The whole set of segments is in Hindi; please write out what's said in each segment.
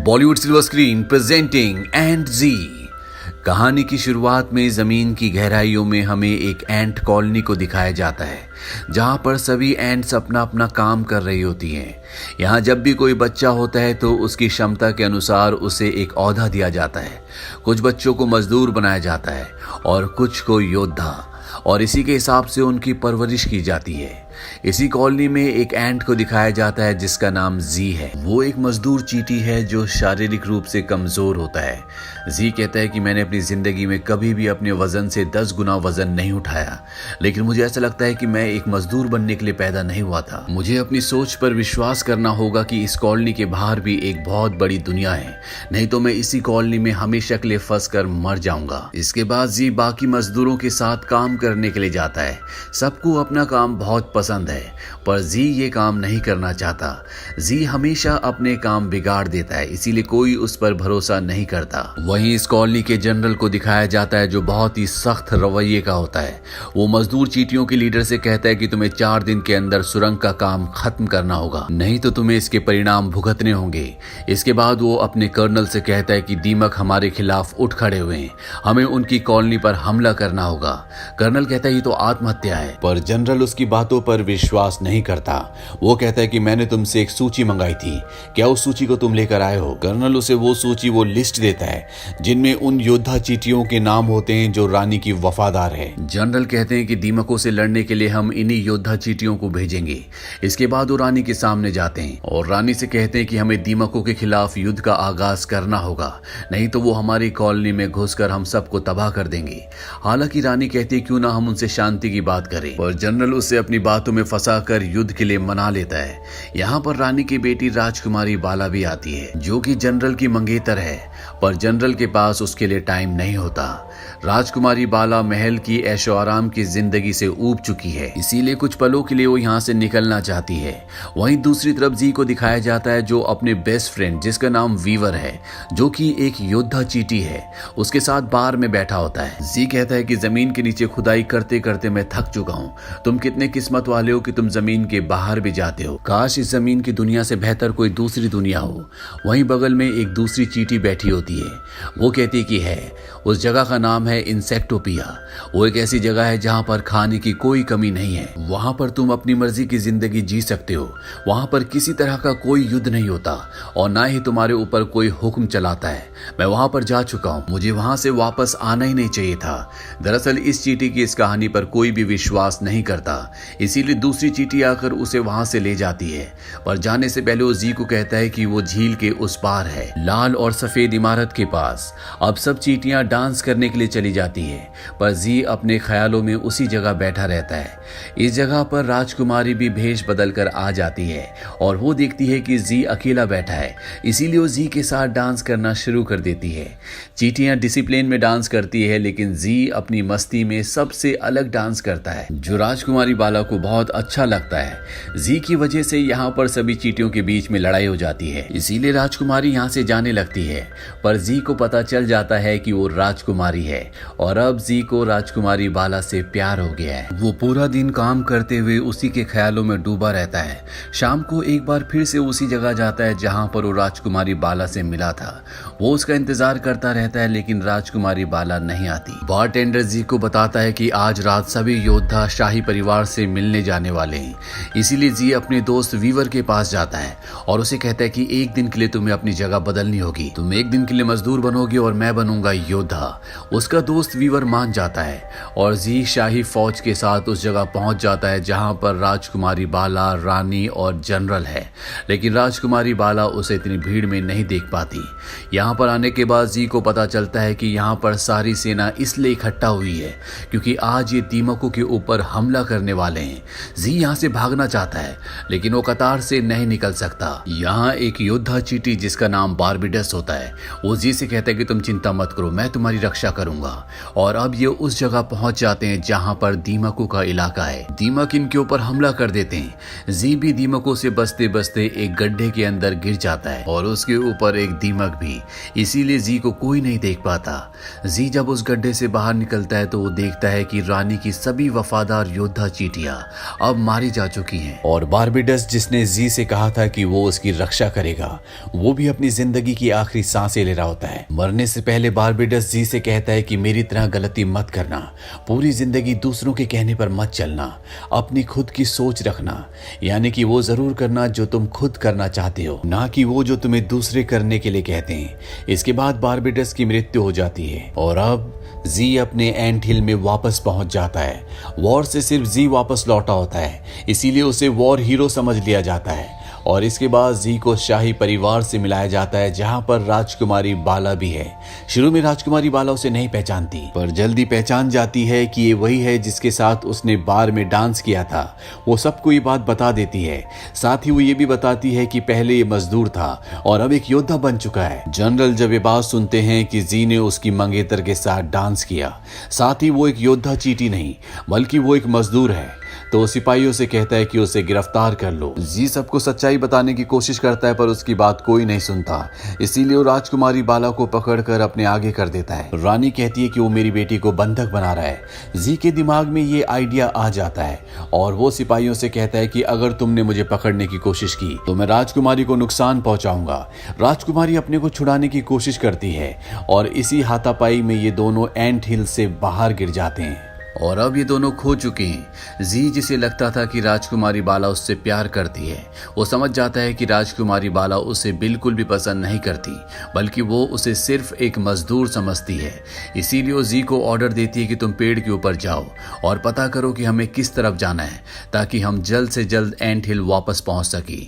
बॉलीवुड सिल्वर स्क्रीन प्रेजेंटिंग एंट जी। कहानी की शुरुआत में जमीन की गहराइयों में हमें एक एंट कॉलोनी को दिखाया जाता है, जहां पर सभी एंट्स अपना अपना काम कर रही होती हैं। यहाँ जब भी कोई बच्चा होता है तो उसकी क्षमता के अनुसार उसे एक ओहदा दिया जाता है। कुछ बच्चों को मजदूर बनाया जाता है और कुछ को योद्धा, और इसी के हिसाब से उनकी परवरिश की जाती है। इसी कॉलोनी में एक एंट को दिखाया जाता है जिसका नाम जी है। वो एक मजदूर चींटी है जो शारीरिक रूप से कमजोर होता है। जी कहता है कि मैंने अपनी जिंदगी में कभी भी अपने वजन से 10 गुना वजन नहीं उठाया, लेकिन मुझे ऐसा लगता है कि मैं एक मजदूर बनने के लिए पैदा नहीं हुआ था। मुझे अपनी सोच पर विश्वास करना होगा कि इस कॉलोनी के बाहर भी एक बहुत बड़ी दुनिया है, नहीं तो मैं इसी कॉलोनी में हमेशा के लिए फंस कर मर जाऊंगा। इसके बाद जी बाकी मजदूरों के साथ काम करने के लिए जाता है। सबको अपना काम बहुत पसंद है, पर जी ये काम नहीं करना चाहता। जी हमेशा अपने काम बिगाड़ देता है, इसीलिए कोई उस पर भरोसा नहीं करता। वहीं इस कॉलोनी के जनरल को दिखाया जाता है जो बहुत ही सख्त रवैये का होता है। वो मजदूर चींटियों के लीडर से कहता है कि तुम्हें 4 दिन के अंदर सुरंग का काम खत्म करना होगा, नहीं तो तुम्हें इसके परिणाम भुगतने होंगे। इसके बाद वो अपने कर्नल से कहता है कि दीमक हमारे खिलाफ उठ खड़े हुए हैं, हमें उनकी कॉलोनी पर हमला करना होगा। कर्नल कहता है ये तो आत्महत्या है, पर जनरल उसकी बातों पर विश्वास नहीं करता। वो कहता है कि मैंने तुमसे एक सूची मंगाई थी, क्या उस सूची को तुम लेकर आए हो? कर्नल उसे वो लिस्ट देता है जिनमें उन योद्धा चींटियों के नाम होते हैं जो रानी की वफादार है। जनरल कहते हैं कि दीमकों से लड़ने के लिए हम इन्हीं योद्धा चींटियों को भेजेंगे। इसके बाद वो रानी के सामने जाते हैं और रानी से कहते हैं कि हमें दीमकों के खिलाफ युद्ध का आगाज करना होगा, नहीं तो वो हमारी कॉलोनी में घुसकर हम सबको तबाह कर देंगे। हालांकि रानी कहती है क्यों ना हम उनसे शांति की बात करें, पर जनरल उसे अपनी बातों में फंसाकर युद्ध के लिए मना लेता है। यहाँ पर रानी की बेटी राजकुमारी बाला भी आती है, जो कि जनरल की मंगेतर है, पर जनरल के पास उसके लिए टाइम नहीं होता। राजकुमारी बाला महल की ऐशो आराम की जिंदगी से ऊब चुकी है, इसीलिए कुछ पलों के लिए वो यहाँ से निकलना चाहती है। वहीं दूसरी तरफ जी को दिखाया जाता है जो अपने बेस्ट फ्रेंड जिसका नाम वीवर है, जो कि एक योद्धा चींटी है, उसके साथ बार में बैठा होता है। जी कहता है कि जमीन के नीचे खुदाई करते करते मैं थक चुका हूँ, तुम कितने किस्मत वाले हो कि तुम जमीन के बाहर भी जाते हो। काश इस जमीन की दुनिया से बेहतर कोई दूसरी दुनिया हो। वहीं बगल में एक दूसरी चींटी बैठी होती है। वो कहती कि है उस जगह का नाम है इंसेक्टोपिया। वो एक ऐसी जगह है जहां पर खाने की कोई कमी नहीं है। वहां पर तुम अपनी मर्जी की जिंदगी जी सकते हो। वहां पर किसी तरह का कोई युद्ध नहीं होता और ना ही तुम्हारे ऊपर कोई हुक्म चलाता है। मैं वहां पर जा चुका हूं, मुझे वहां से वापस आना ही नहीं चाहिए था। दरअसल इस चींटी की इस कहानी पर कोई भी विश्वास नहीं करता, इसीलिए दूसरी चींटी आकर उसे वहां से ले जाती है। पर जाने से पहले वो जी को कहता है कि वो झील के उस पार है, लाल और सफेद इमारत के पास। अब सब चींटियां डांस करने के लिए चली जाती है, पर जी अपने ख्यालों में उसी जगह बैठा रहता है। इस जगह पर राजकुमारी भी भेष बदल कर आ जाती है और वो देखती है कि जी अकेला बैठा है, इसीलिए वो जी के साथ डांस करना शुरू कर देती है। चींटियां डिसिप्लिन में डांस करती है, लेकिन जी अपनी मस्ती में सबसे अलग डांस करता है, जो राजकुमारी बाला को बहुत अच्छा लगता है। जी की वजह से यहाँ पर सभी चींटियों के बीच में लड़ाई हो जाती है, इसीलिए राजकुमारी यहाँ से जाने लगती है। पर जी को पता चल जाता है कि वो राजकुमारी है और अब जी को राजकुमारी बाला से प्यार हो गया है। वो पूरा दिन काम करते हुए उसी के ख्यालों में डूबा रहता है। शाम को एक बार फिर से उसी जगह जाता है जहाँ पर वो राजकुमारी बाला से मिला था। वो उसका इंतजार करता रहता है, लेकिन राजकुमारी बाला नहीं आती। बारटेंडर जी को बताता है कि आज रात सभी योद्धा शाही परिवार से मिलने जाने वाले हैं, इसीलिए जी अपने दोस्त वीवर के पास जाता है और उसे कहता है कि एक दिन के लिए तुम्हें अपनी जगह बदलनी होगी, तुम एक दिन के लिए मजदूर बनोगे और मैं बनूंगा योद्धा। उसका दोस्त वीवर मान जाता है और जी शाही फौज के साथ उस जगह पहुंच जाता है जहां पर राजकुमारी बाला, रानी और जनरल है, लेकिन राजकुमारी बाला उसे इतनी भीड़ में नहीं देख पाती। यहाँ पर आने के बाद जी को पता चलता है कि यहाँ पर सारी सेना इसलिए इकट्ठा हुई है क्योंकि आज ये दीमकों के ऊपर हमला करने वाले हैं। जी यहाँ से भागना चाहता है, लेकिन वो कतार से नहीं निकल सकता। यहाँ एक योद्धा चींटी जिसका नाम बारबिडस होता है, वो जी से कहता है कि तुम चिंता मत करो, मैं तुम्हारी रक्षा करूंगा। और अब ये उस जगह पहुंच जाते हैं जहां पर दीमकों का इलाका है। दीमक इनके ऊपर हमला कर देते हैं। जी भी दीमकों से बचते बचते एक गड्ढे के अंदर गिर जाता है और उसके ऊपर एक दीमक भी, इसीलिए जी को कोई नहीं देख पाता। जी जब उस गड्ढे से बाहर निकलता है तो वो देखता है कि रानी की सभी वफादार योद्धा चींटियां अब मारी जा चुकी हैं। और बारबेडस जिसने जी से कहा था कि वो उसकी रक्षा करेगा, वो भी अपनी जिंदगी की आखिरी सांसें ले रहा होता है। मरने से पहले बारबेडस जी से कहता है कि मेरी तरह गलती मत करना, पूरी जिंदगी दूसरों के कहने पर मत चलना, अपनी खुद की सोच रखना, यानी कि वो जरूर करना जो तुम खुद करना चाहते हो, ना कि वो जो तुम्हें दूसरे करने के लिए कहते हैं। इसके बाद बारबेडस की मृत्यु हो जाती है और अब जी अपने एंट हिल में वापस पहुंच जाता है। वॉर से सिर्फ जी वापस लौटा होता है, इसीलिए उसे वॉर हीरो समझ लिया जाता है। और इसके बाद जी को शाही परिवार से मिलाया जाता है, जहां पर राजकुमारी बाला भी है। शुरू में राजकुमारी बाला उसे नहीं पहचानती, पर जल्दी पहचान जाती है कि ये वही है जिसके साथ उसने बार में डांस किया था। वो सबको ये बात बता देती है, साथ ही वो ये भी बताती है कि पहले ये मजदूर था और अब एक योद्धा बन चुका है। जनरल जब ये बात सुनते हैं कि जी ने उसकी मंगेतर के साथ डांस किया, साथ ही वो एक योद्धा चीटी नहीं बल्कि वो एक मजदूर है, तो सिपाहियों से कहता है कि उसे गिरफ्तार कर लो। जी सबको सच्चाई बताने की कोशिश करता है, पर उसकी बात कोई नहीं सुनता, इसीलिए वो राजकुमारी बाला को पकड़कर अपने आगे कर देता है। रानी कहती है कि वो मेरी बेटी को बंधक बना रहा है। जी के दिमाग में ये आइडिया आ जाता है और वो सिपाहियों से कहता है कि अगर तुमने मुझे पकड़ने की कोशिश की तो मैं राजकुमारी को नुकसान पहुंचाऊंगा। राजकुमारी अपने को छुड़ाने की कोशिश करती है और इसी हाथापाई में ये दोनों एंट हिल से बाहर गिर जाते हैं और अब ये दोनों खो चुके हैं। जी जिसे लगता था कि राजकुमारी बाला उससे प्यार करती है, वो समझ जाता है कि राजकुमारी बाला उसे बिल्कुल भी पसंद नहीं करती, बल्कि वो उसे सिर्फ एक मजदूर समझती है। इसीलिए वो जी को ऑर्डर देती है कि तुम पेड़ के ऊपर जाओ और पता करो कि हमें किस तरफ जाना है, ताकि हम जल्द से जल्द एंट हिल वापस पहुंच सके।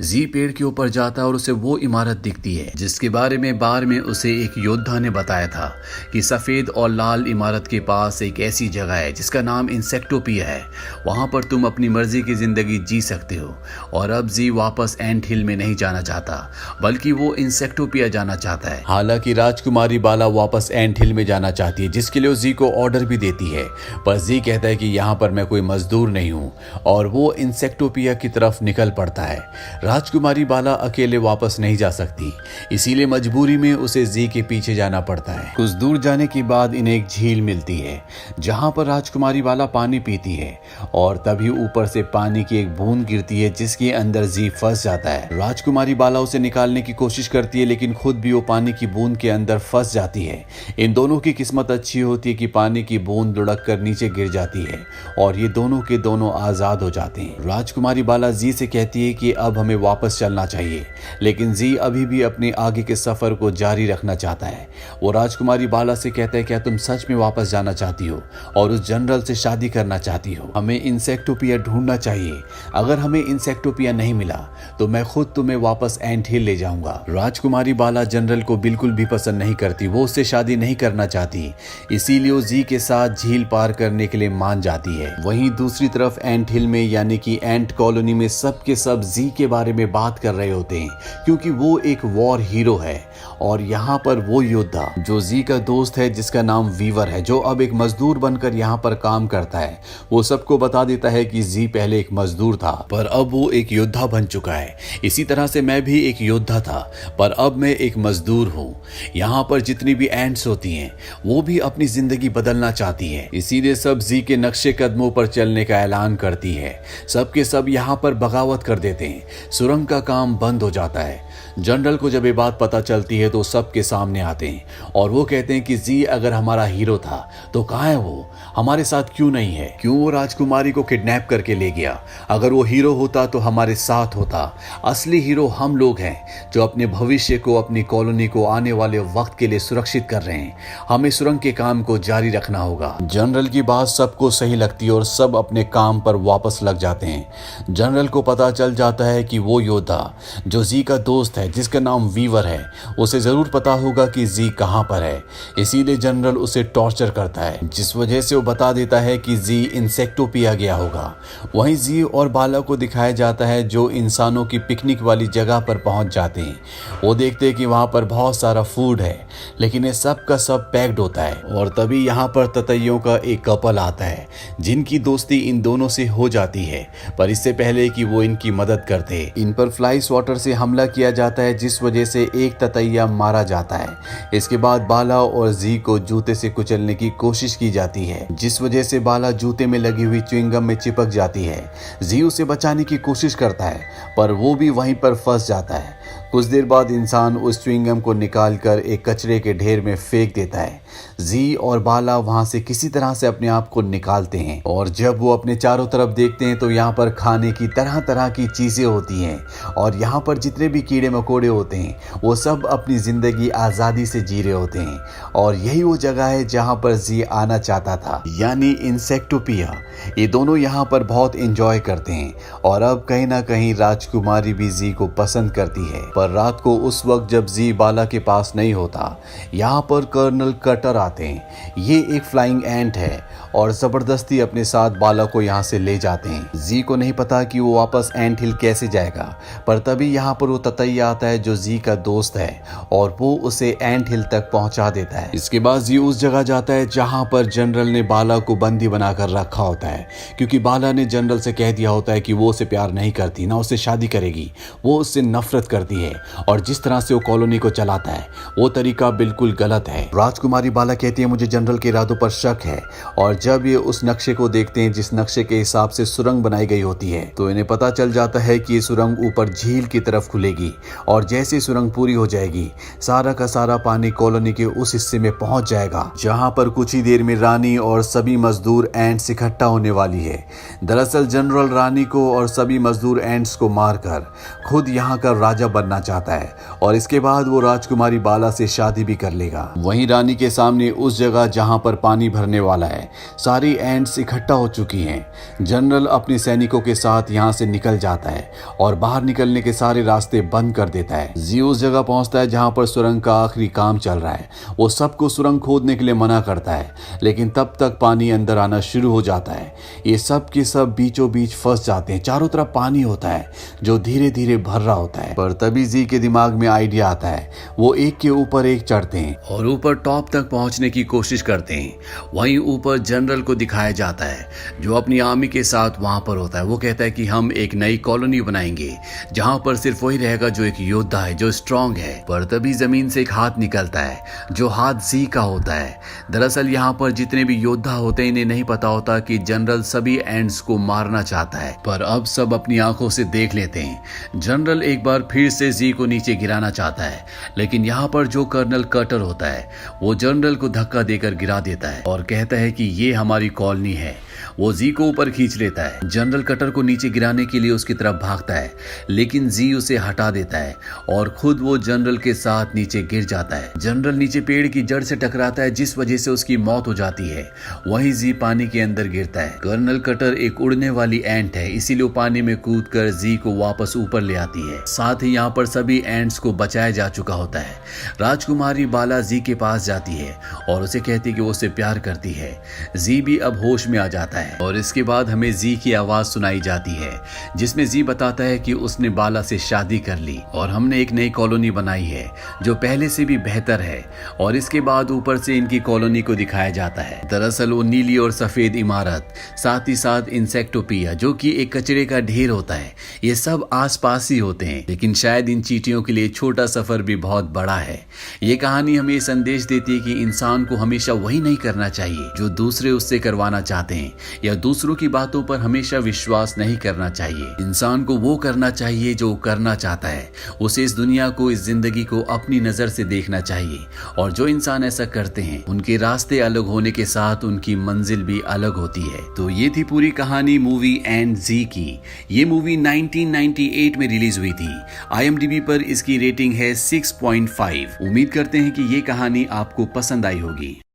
जी पेड़ के ऊपर जाता है और उसे वो इमारत दिखती है जिसके बारे में बार में उसे एक योद्धा ने बताया था कि सफेद और लाल इमारत के पास एक ऐसी जगह है जिसका नाम इंसेक्टोपिया है। वहां पर तुम अपनी मर्जी की जिंदगी जी सकते हो। और अब जी वापस एंट हिल में नहीं जाना चाहता, बल्कि वो इंसेक्टोपिया जाना चाहता है। हालांकि राजकुमारी बाला वापस एंट हिल में जाना चाहती है, जिसके लिए जी को ऑर्डर भी देती है, पर जी कहता है कि यहाँ पर मैं कोई मजदूर नहीं हूँ और वो इंसेक्टोपिया की तरफ निकल पड़ता है। राजकुमारी बाला अकेले वापस नहीं जा सकती, इसीलिए मजबूरी में उसे जी के पीछे जाना पड़ता है। कुछ दूर जाने के बाद इन्हें एक झील मिलती है जहां पर राजकुमारी बाला पानी पीती है और तभी ऊपर से पानी की एक बूंद गिरती है जिसके अंदर जी फंस जाता है। राजकुमारी बाला उसे निकालने की कोशिश करती है, लेकिन खुद भी वो पानी की बूंद के अंदर फंस जाती है। इन दोनों की किस्मत अच्छी होती है कि पानी की बूंद लुढ़क कर नीचे गिर जाती है और ये दोनों के दोनों आजाद हो जाते हैं। राजकुमारी बाला जी से कहती है कि अब हमें वापस चलना चाहिए, लेकिन जी अभी भी अपने आगे के सफर को जारी रखना चाहता है। वो राजकुमारी बाला से कहता है, क्या तुम सच में वापस जाना चाहती हो और उस जनरल से शादी करना चाहती हो? हमें इंसेक्टोपिया ढूंढना चाहिए। अगर हमें इंसेक्टोपिया नहीं मिला तो मैं खुद तुम्हें वापस एंट हिल ले जाऊंगा। राजकुमारी बाला जनरल को बिल्कुल भी पसंद नहीं करती, वो उससे शादी नहीं करना चाहती, इसीलिए वो जी के साथ झील पार करने के लिए मान जाती है। वहीं दूसरी तरफ एंट हिल में यानी कि एंट कॉलोनी में सब के सब जी के बारे में बात कर रहे होते हैं, क्योंकि वो एक वॉर हीरो है और यहाँ पर वो योद्धा जो जी का दोस्त है जिसका नाम वीवर है, जो अब एक मजदूर बनकर यहाँ पर काम करता है, वो सबको बता देता है कि जी पहले एक मजदूर था पर अब वो एक योद्धा बन चुका है। इसी तरह से मैं भी एक योद्धा था पर अब मैं एक मजदूर हूँ। यहाँ पर जितनी भी एंट्स होती हैं वो भी अपनी जिंदगी बदलना चाहती है, इसीलिए सब जी के नक्शे कदमों पर चलने का ऐलान करती है। सबके सब यहाँ पर बगावत कर देते हैं, सुरंग का काम बंद हो जाता है। जनरल को जब ये बात पता चलती है तो सबके सामने आते हैं और वो कहते हैं कि जी अगर हमारा हीरो था तो कहाँ है वो, हमारे साथ क्यों नहीं है? क्यों वो राजकुमारी को किडनैप करके ले गया? अगर वो हीरो होता तो हमारे साथ होता। असली हीरो हम लोग हैं जो अपने भविष्य को, अपनी कॉलोनी को आने वाले वक्त के लिए सुरक्षित कर रहे हैं। हमें सुरंग के काम को जारी रखना होगा। जनरल की बात सबको सही लगती है और सब अपने काम पर वापस लग जाते हैं। जनरल को पता चल जाता है कि वो योद्धा जो जी का दोस्त है जिसका नाम वीवर है, उसे जरूर पता होगा कि जी कहां पर है, इसीलिए जनरल उसे टॉर्चर करता है, जिस वजह से वो बता देता है कि जी इंसेक्टोपिया गया होगा। वहीं जी और बाला को दिखाया जाता है जो इंसानों की पिकनिक वाली जगह पर पहुंच जाते हैं। वो देखते हैं कि वहां पर बहुत सारा फूड है, लेकिन ये सब का सब पैक्ड होता है। और तभी यहाँ पर ततैयों का एक कपल आता है जिनकी दोस्ती इन दोनों से हो जाती है, पर इससे पहले कि वो इनकी मदद करते इन पर फ्लाई स्वॉटर से हमला किया जाता है, जिस वजह से एक ततैया मारा जाता है। इसके बाद बाला और जी को जूते से कुचलने की कोशिश की जाती है, जिस वजह से बाला जूते में लगी हुई च्युइंगम में चिपक जाती है। जी उसे बचाने की कोशिश करता है पर वो भी वहीं पर फंस जाता है। कुछ देर बाद इंसान उस च्युइंगम को निकालकर एक कचरे के ढेर में फेंक देता है। जी और बाला वहां से किसी तरह से अपने आप को निकालते हैं और जब वो अपने चारों तरफ देखते हैं तो यहाँ पर खाने की तरह तरह की चीजें होती हैं और यहाँ पर जितने भी कीड़े मकोड़े होते हैं वो सब अपनी जिंदगी आजादी से जी रहे होते हैं। और यही वो जगह है जहाँ पर जी आना चाहता था, यानी इंसेक्टोपिया। ये दोनों यहाँ पर बहुत एंजॉय करते हैं और अब कहीं ना कहीं राजकुमारी भी जी को पसंद करती है। पर रात को उस वक्त जब जी बाला के पास नहीं होता, यहाँ पर कर्नल कटर आते हैं। ये एक फ्लाइंग एंट है और जबरदस्ती अपने साथ बाला को यहाँ से ले जाते हैं। जी को नहीं पता कि वो वापस एंट हिल कैसे जाएगा, पर तभी यहाँ पर वो ततैया आता है जो जी का दोस्त है और वो उसे एंट हिल तक पहुंचा देता है। इसके बाद जी उस जगह जाता है जहाँ पर जनरल ने बाला को बंदी बनाकर रखा होता है, क्योंकि बाला ने जनरल से कह दिया होता है कि वो उसे प्यार नहीं करती, ना उससे शादी करेगी, वो उससे नफरत करती है और जिस तरह से वो कॉलोनी को चलाता है वो तरीका बिल्कुल गलत है। राजकुमारी बाला कहती है मुझे जनरल के इरादों पर शक है, और जब ये उस नक्शे को देखते हैं जिस नक्शे के हिसाब से सुरंग बनाई गई होती है तो इन्हें पता चल जाता है कि ये सुरंग ऊपर झील की तरफ खुलेगी और जैसे सुरंग पूरी हो जाएगी सारा का सारा पानी कॉलोनी के उस हिस्से में पहुंच जाएगा जहां पर कुछ ही देर में रानी और सभी मजदूर एंट्स इकट्ठा होने वाली है। दरअसल जनरल रानी को और सभी मजदूर एंट्स को मारकर खुद यहाँ का राजा बनना चाहता है और इसके बाद वो राजकुमारी बाला से शादी भी कर लेगा। वहीं रानी के सामने उस जगह जहां पर पानी भरने वाला है सारी एंट्स इकट्ठा हो चुकी हैं। जनरल अपने सैनिकों के साथ यहां से निकल जाता है और बाहर निकलने के सारे रास्ते बंद कर देता है। जी उस जगह पहुंचता है जहां पर सुरंग का आखिरी काम चल रहा है। वो सबको सुरंग खोदने के लिए मना करता है, लेकिन तब तक पानी अंदर आना शुरू हो जाता है। ये सब के सब बीचों बीच फंस जाते हैं। चारों तरफ पानी होता है जो धीरे धीरे भर रहा होता है। पर तभी जी के दिमाग में आइडिया आता है। वो एक के ऊपर एक चढ़ते हैं और ऊपर टॉप तक पहुंचने की कोशिश करते हैं। वहीं ऊपर जनरल को दिखाया जाता है जो अपनी आर्मी के साथ वहां पर होता है। वो कहता है कि हम एक नई कॉलोनी बनाएंगे जहां पर सिर्फ वही रहेगा जो एक योद्धा है, जो स्ट्रांग है। पर तभी जमीन से एक हाथ निकलता है जो हाथ जी का होता है। दरअसल यहाँ पर जितने भी योद्धा होते हैं इन्हें नहीं पता होता कि जनरल सभी एंड्स को मारना चाहता है, पर अब सब अपनी आंखों से देख लेते हैं। जनरल एक बार फिर से जी को नीचे गिराना चाहता है, लेकिन यहाँ पर जो कर्नल कटर होता है वो जनरल को धक्का देकर गिरा देता है और कहता है कि ये हमारी कॉलोनी है। वो जी को ऊपर खींच लेता है। जनरल कटर को नीचे गिराने के लिए उसकी तरफ भागता है, लेकिन जी उसे हटा देता है और खुद वो जनरल के साथ नीचे गिर जाता है। जनरल नीचे पेड़ की जड़ से टकराता है जिस वजह से उसकी मौत हो जाती है। वहीं जी पानी के अंदर गिरता है। कर्नल कटर एक उड़ने वाली एंट है, इसीलिए वो पानी में कूदकर जी को वापस ऊपर ले आती है। साथ ही यहाँ पर सभी एंट्स को बचाया जा चुका होता है। राजकुमारी बाला जी के पास जाती है और उसे कहती है कि वो उससे प्यार करती है। जी भी अब होश में आ जाता है और इसके बाद हमें जी की आवाज सुनाई जाती है जिसमें जी बताता है कि उसने बाला से शादी कर ली और हमने एक नई कॉलोनी बनाई है जो पहले से भी बेहतर है। और इसके बाद ऊपर से इनकी कॉलोनी को दिखाया जाता है। दरअसल वो नीली और सफेद इमारत, साथ ही साथ इंसेक्टोपिया जो कि एक कचरे का ढेर होता है, ये सब आसपास ही होते हैं। लेकिन शायद इन चींटियों के लिए छोटा सफर भी बहुत बड़ा है। ये कहानी हमें संदेश देती है कि इंसान को हमेशा वही नहीं करना चाहिए जो दूसरे उससे करवाना चाहते हैं, या दूसरों की बातों पर हमेशा विश्वास नहीं करना चाहिए। इंसान को वो करना चाहिए जो करना चाहता है। उसे इस दुनिया को, इस जिंदगी को अपनी नजर से देखना चाहिए और जो इंसान ऐसा करते हैं उनके रास्ते अलग होने के साथ उनकी मंजिल भी अलग होती है। तो ये थी पूरी कहानी मूवी एंड जी की। ये मूवी 1998 में रिलीज हुई थी। IMDb पर इसकी रेटिंग है 6.5। उम्मीद करते हैं कि ये कहानी आपको पसंद आई होगी।